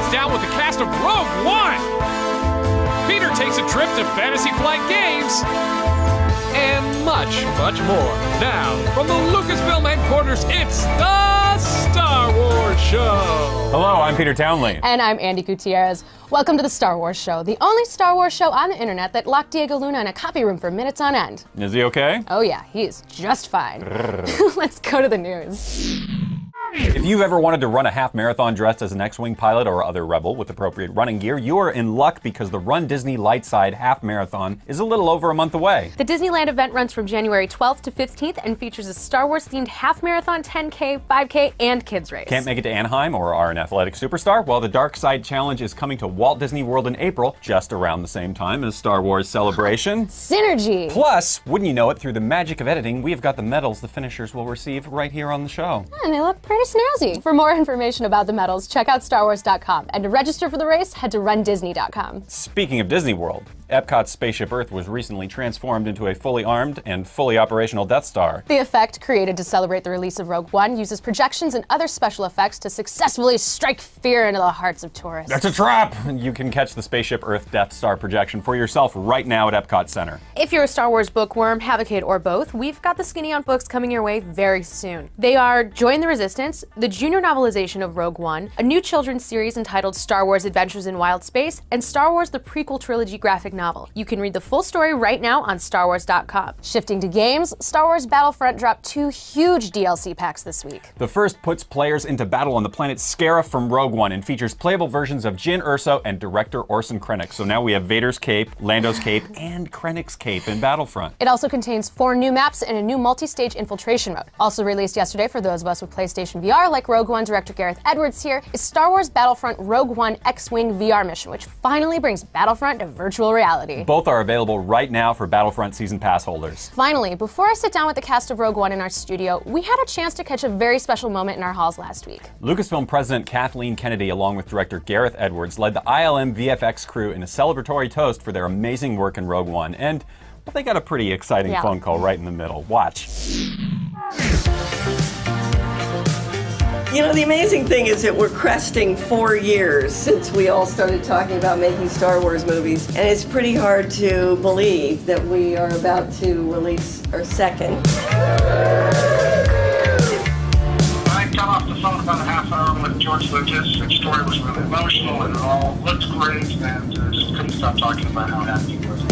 sits down with the cast of Rogue One. Peter takes a trip to Fantasy Flight Games. And much, much more. Now, from the Lucasfilm headquarters, it's the Star Wars Show. Hello, I'm Peter Townley. And I'm Andy Gutierrez. Welcome to the Star Wars Show, the only Star Wars show on the internet that locked Diego Luna in a copy room for minutes on end. Is he okay? Oh yeah, he is just fine. Let's go to the news. If you've ever wanted to run a half marathon dressed as an X-Wing pilot or other rebel with appropriate running gear, you are in luck because the Run Disney Lightside Half Marathon is a little over a month away. The Disneyland event runs from January 12th to 15th and features a Star Wars-themed half marathon, 10K, 5K, and kids race. Can't make it to Anaheim or are an athletic superstar? Well, the Dark Side Challenge is coming to Walt Disney World in April, just around the same time as Star Wars Celebration. Synergy! Plus, wouldn't you know it, through the magic of editing, we have got the medals the finishers will receive right here on the show. And they look pretty snazzy. For more information about the medals, check out StarWars.com. And to register for the race, head to RunDisney.com. Speaking of Disney World, Epcot's Spaceship Earth was recently transformed into a fully armed and fully operational Death Star. The effect, created to celebrate the release of Rogue One, uses projections and other special effects to successfully strike fear into the hearts of tourists. That's a trap! You can catch the Spaceship Earth Death Star projection for yourself right now at Epcot Center. If you're a Star Wars bookworm, have a kid, or both, we've got the Skinny on books coming your way very soon. They are Join the Resistance, the junior novelization of Rogue One, a new children's series entitled Star Wars Adventures in Wild Space, and Star Wars the Prequel Trilogy graphic novel. You can read the full story right now on StarWars.com. Shifting to games, Star Wars Battlefront dropped 2 huge DLC packs this week. The first puts players into battle on the planet Scarif from Rogue One and features playable versions of Jyn Erso and director Orson Krennic. So now we have Vader's cape, Lando's cape, and Krennic's cape in Battlefront. It also contains 4 new maps and a new multi-stage infiltration mode. Also released yesterday for those of us with PlayStation VR, like Rogue One director Gareth Edwards here, is Star Wars Battlefront Rogue One X-Wing VR mission, which finally brings Battlefront to virtual reality. Both are available right now for Battlefront Season Pass holders. Finally, before I sit down with the cast of Rogue One in our studio, we had a chance to catch a very special moment in our halls last week. Lucasfilm President Kathleen Kennedy, along with director Gareth Edwards, led the ILM VFX crew in a celebratory toast for their amazing work in Rogue One, and well, they got a pretty exciting phone call right in the middle. Watch. You know, the amazing thing is that we're cresting 4 years since we all started talking about making Star Wars movies, and it's pretty hard to believe that we are about to release our second. I got off the phone about a half hour with George Lucas. The story was really emotional and it all looked great, and just couldn't stop talking about how happy he was.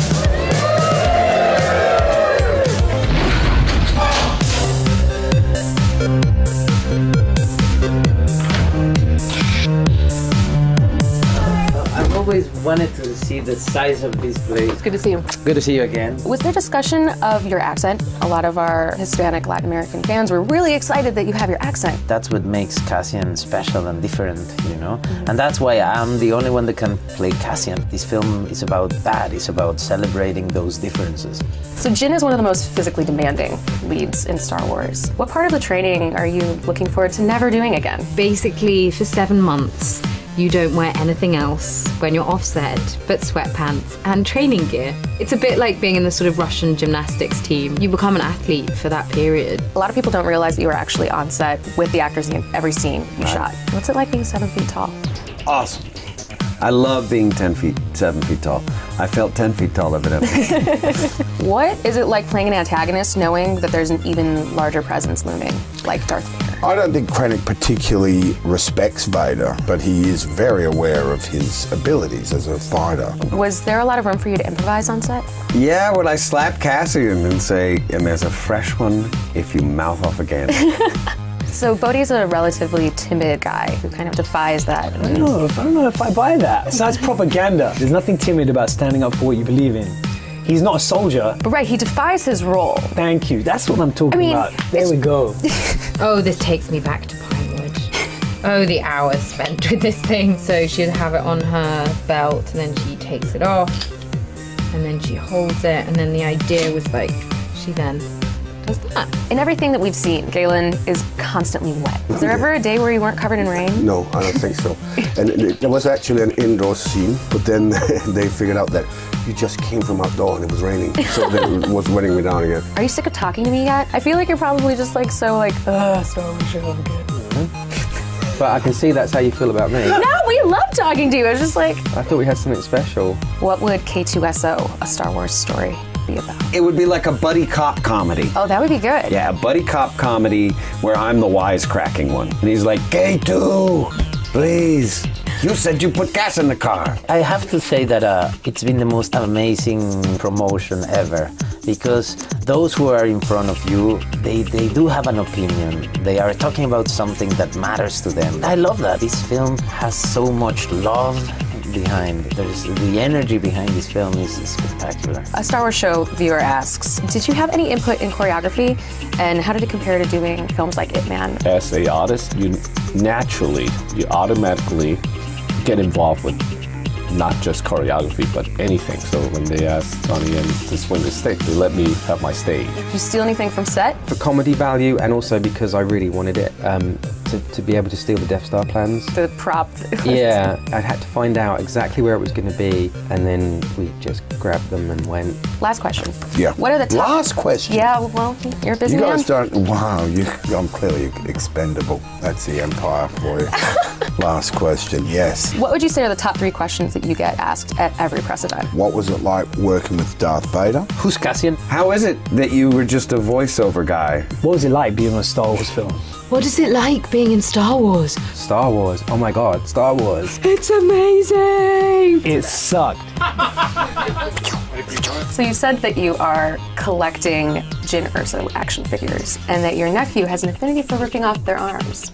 I've always wanted to see the size of this place. Good to see you. Good to see you again. Was there discussion of your accent? A lot of our Hispanic Latin American fans were really excited that you have your accent. That's what makes Cassian special and different, you know? And that's why I'm the only one that can play Cassian. This film is about that. It's about celebrating those differences. So Jyn is one of the most physically demanding leads in Star Wars. What part of the training are you looking forward to never doing again? Basically, for 7 months, you don't wear anything else when you're off set but sweatpants and training gear. It's a bit like being in the sort of Russian gymnastics team. You become an athlete for that period. A lot of people don't realize that you were actually on set with the actors in every scene you shot. What's it like being 7 feet tall? Awesome. I love being 7 feet tall. I felt 10 feet tall evidently. What is it like playing an antagonist knowing that there's an even larger presence looming, like Darth Vader? I don't think Krennic particularly respects Vader, but he is very aware of his abilities as a fighter. Was there a lot of room for you to improvise on set? Yeah, when I slap Cassian and say, and there's a fresh one if you mouth off again. So Bodhi's a relatively timid guy who kind of defies that. I don't know if I buy that. So that's propaganda. There's nothing timid about standing up for what you believe in. He's not a soldier. But right, he defies his role. Thank you. That's what I'm talking about. There we go. Oh, this takes me back to Pinewood. Oh, the hours spent with this thing. So she'd have it on her belt, and then she takes it off, and then she holds it, and then the idea was like, she then does that. In everything that we've seen, Galen is constantly wet. Was there ever a day where you weren't covered in rain? No, I don't think so. And there was actually an indoor scene, but then they figured out that you just came from outdoor and it was raining, so it was wetting me down again. Are you sick of talking to me yet? I feel like you're probably just like, Star Wars show again. But I can see that's how you feel about me. No, we love talking to you. It's just like, I thought we had something special. what would K2SO, a Star Wars story, be about? It would be like a buddy cop comedy. Oh, that would be good. Yeah, a buddy cop comedy where I'm the wisecracking one. And he's like, K2, please. You said you put gas in the car. I have to say that it's been the most amazing promotion ever, because those who are in front of you, they do have an opinion. They are talking about something that matters to them. I love that. This film has so much love behind. The energy behind this film is spectacular. A Star Wars show viewer asks, did you have any input in choreography, and how did it compare to doing films like Ip Man? As an artist, you automatically get involved with not just choreography, but anything. So when they asked Donnie and to swing the stick, they let me have my stage. Did you steal anything from set? For comedy value, and also because I really wanted it, to be able to steal the Death Star plans. The prop. Yeah, I had to find out exactly where it was going to be, and then we just grabbed them and went. Last question. Yeah. What are the top... Last question. Yeah, well, you're a busy You man. guys don't. Wow, I'm clearly expendable. That's the Empire for you. Last question. Yes. What would you say are the top 3 questions that you get asked at every press event? What was it like working with Darth Vader? Who's Cassian? How is it that you were just a voiceover guy? What was it like being on a Star Wars film? What is it like being in Star Wars? Star Wars. Oh my God, Star Wars. It's amazing! It sucked. So you said that you are collecting Jyn Erso action figures, and that your nephew has an affinity for ripping off their arms.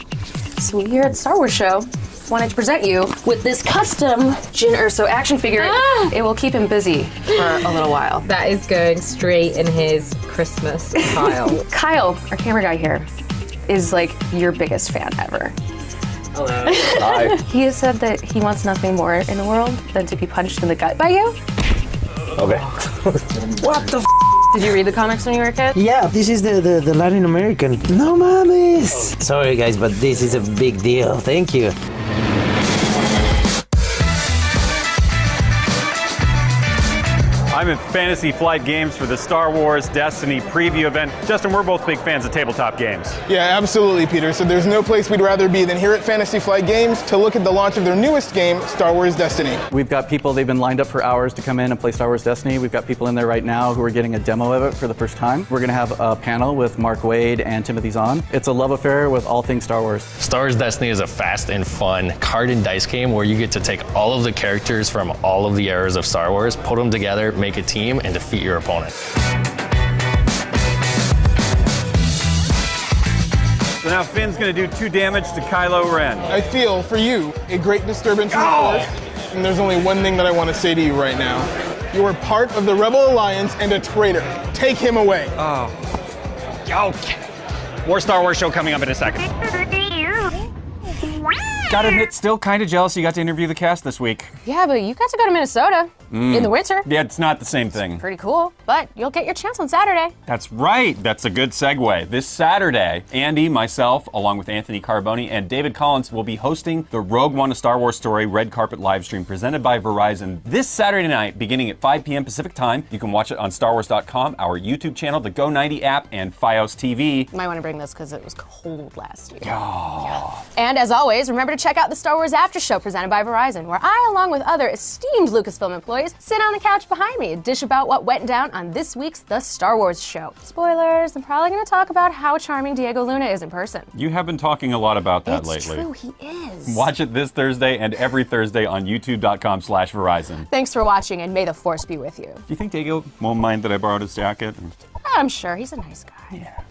So we here at the Star Wars Show wanted to present you with this custom Jyn Erso action figure. It will keep him busy for a little while. That is going straight in his Christmas pile. Kyle, our camera guy here, is like your biggest fan ever. Hello. Hi. He has said that he wants nothing more in the world than to be punched in the gut by you. Okay. What the Did you read the comics when you were a kid? Yeah, this is the Latin American. No mames! Sorry guys, but this is a big deal. Thank you. I'm at Fantasy Flight Games for the Star Wars Destiny preview event. Justin, we're both big fans of tabletop games. Yeah, absolutely, Peter. So there's no place we'd rather be than here at Fantasy Flight Games to look at the launch of their newest game, Star Wars Destiny. We've got people, they've been lined up for hours to come in and play Star Wars Destiny. We've got people in there right now who are getting a demo of it for the first time. We're gonna have a panel with Mark Wade and Timothy Zahn. It's a love affair with all things Star Wars. Star Wars Destiny is a fast and fun card and dice game where you get to take all of the characters from all of the eras of Star Wars, put them together, make a team, and defeat your opponent. So now Finn's gonna do 2 damage to Kylo Ren. I feel, for you, a great disturbance in the Force, and there's only one thing that I want to say to you right now. You are part of the Rebel Alliance and a traitor. Take him away. Oh. Okay. More Star Wars show coming up in a second. Gotta admit, still kind of jealous you got to interview the cast this week. Yeah, but you got to go to Minnesota in the winter. Yeah, it's not the same thing. Pretty cool, but you'll get your chance on Saturday. That's right. That's a good segue. This Saturday, Andy, myself, along with Anthony Carboni and David Collins will be hosting the Rogue One: A Star Wars Story red carpet live stream presented by Verizon this Saturday night, beginning at 5 p.m. Pacific time. You can watch it on StarWars.com, our YouTube channel, the Go90 app, and Fios TV. You might want to bring this because it was cold last year. Oh. Yeah. And as always, remember to check out the Star Wars After Show presented by Verizon, where I, along with other esteemed Lucasfilm employees, sit on the couch behind me and dish about what went down on this week's The Star Wars Show. Spoilers, I'm probably going to talk about how charming Diego Luna is in person. You have been talking a lot about that It's lately. true, he is. Watch it this Thursday and every Thursday on youtube.com/Verizon. Thanks for watching, and may the Force be with you. Do you think Diego won't mind that I borrowed his jacket? I'm sure, he's a nice guy. Yeah.